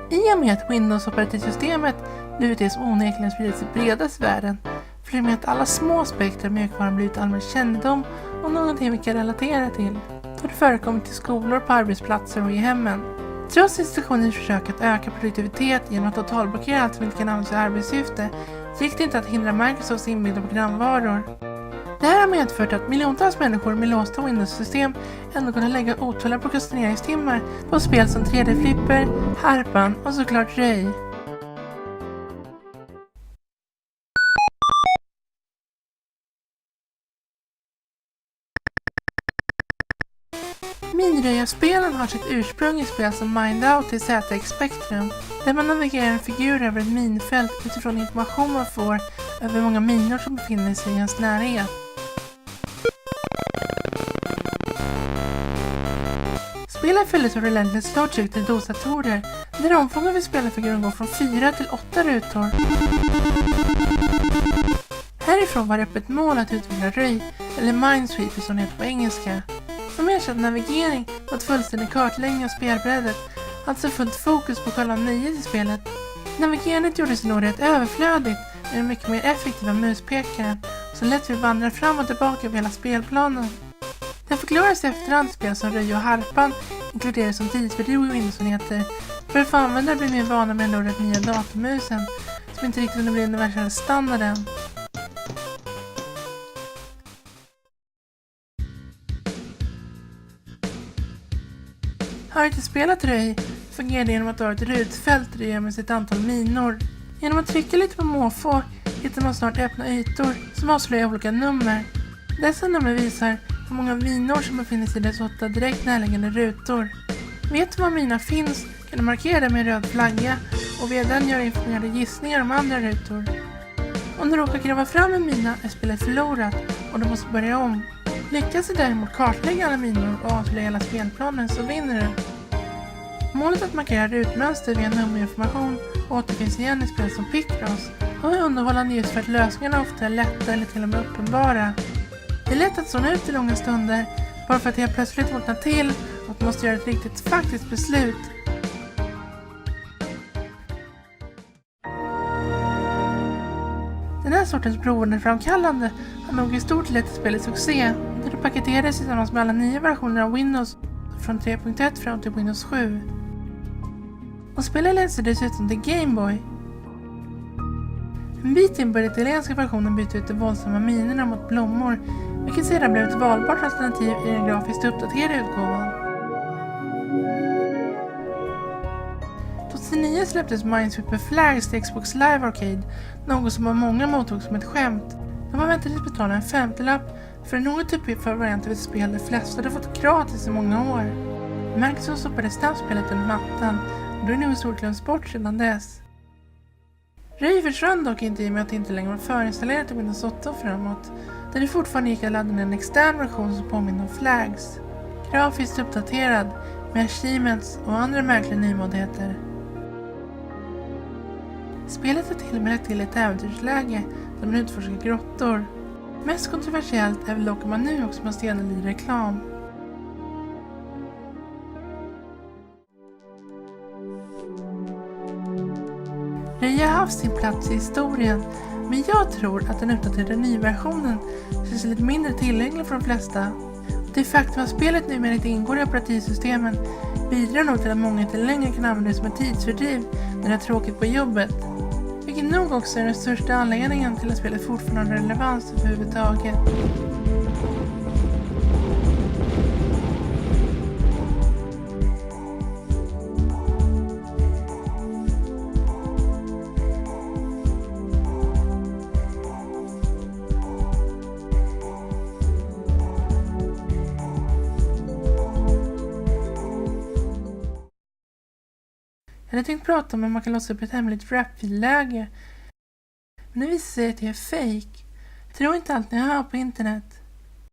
I och med att Windows-operativsystemet blivit det som onekligen spridit sig bredast i världen, följer med att alla små aspekter av mjukvaran blivit allmän kännedom och någonting vi kan relatera till. Då det förekommit i skolor, på arbetsplatser och i hemmen. Trots institutionens försök att öka produktivitet genom att totalblockera allt som inte kan användas i arbetssyfte, gick det inte att hindra Microsofts inbyggda programvaror. Det här har medfört att miljontals människor med låsta Windows-system ändå kunde lägga otaliga prokrastineringstimmar på spel som 3D-flipper, Harpan och såklart Röj. Miniröja-spelen har sitt ursprung i spel som Mind Out i ZX Spectrum, där man navigerar en figur över ett minfält utifrån information man får över hur många minor som befinner sig i ens närhet. Spelet följdes av Relentless Logic till DOS-datorer, där omfånget vid spelarfiguren går från 4 till 8 rutor. Härifrån var det öppet mål att utveckla Röj, eller Minesweeper som det heter på engelska, som ersatte navigering mot fullständig kartläggning av spelbrädet, alltså fullt fokus på själva nöjet i spelet. Navigerandet gjorde sig nog rätt överflödigt med en mycket mer effektiva muspekaren som lätt vill vandra fram och tillbaka över hela spelplanen. Den förklaras i efterhand spel som Röj och Harpan inkluderas som tidsfördriv och Windows-enheter för att få användare blir mer vana med den rätt nya datormusen som inte riktigt kunde bli den universella standarden. Har inte spelat Röj fungerar det genom att ha ett rutfält där det gömmer ett antal minor. Genom att trycka lite på måfå hittar man snart öppna ytor som avslöjar olika nummer. Dessa nummer visar hur många minor som befinner sig i dess 8 direkt närliggande rutor. Vet du var mina finns kan du markera det med en röd flagga och via den göra informerade gissningar om andra rutor. Om du råkar gräva fram en mina är spelet förlorat och du måste börja om. Lyckas du däremot kartlägga alla minor och avslöja hela spelplanen så vinner du. Målet att markera rutmönster via nummerinformation återfinns igen i spel som Picross och är underhållande just för att lösningarna ofta är lätta eller till och med uppenbara. Det är lätt att zona ut i långa stunder bara för att jag plötsligt vaknar till och måste göra ett riktigt faktiskt beslut. Den här sortens beroendeframkallande har nog i stort lett till spelets succé där det paketerades tillsammans med alla nya versioner av Windows från 3.1 fram till Windows 7. Och spelet ledde sig dessutom till Game Boy. En bit in började den italienska versionen byta ut de våldsamma minerna mot blommor, vilket sedan blev ett valbart alternativ i den grafiskt uppdaterade utgåvan. 2009 släpptes Minesweeper Flags till Xbox Live Arcade, något som av många mottog som ett skämt. De var väntade att betala en 50-lapp för en något typ av variant av ett spel de flesta hade fått gratis i många år. Microsoft stoppade snabbt spelet under mattan och då är det nog stort glömts bort sedan dess. Röj försvann dock inte i och med att det inte längre var förinstallerat i Windows 8 och framåt, där det fortfarande gick att ladda ner en extern version som påminner om Flags. Grafiskt uppdaterad med achievements och andra märkliga nymodigheter. Spelet har till och med lagt till ett äventyrsläge där man utforskar grottor. Mest kontroversiellt är väl dock man nu också måste gärna lida reklam. Röj har haft sin plats i historien, men jag tror att den uppdaterade nyversionen känns lite mindre tillgänglig för de flesta. Det faktum att spelet numera inte ingår i operativsystemen bidrar nog till att många inte längre kan använda det som ett tidsfördriv när det är tråkigt på jobbet. Vilket nog också är den största anledningen till att spelet fortfarande har relevans överhuvudtaget. Jag hade tänkt prata om hur man kan låsa upp ett hemligt rap-läge. Men det visar sig att det är fake. Tro inte allt ni hör på internet.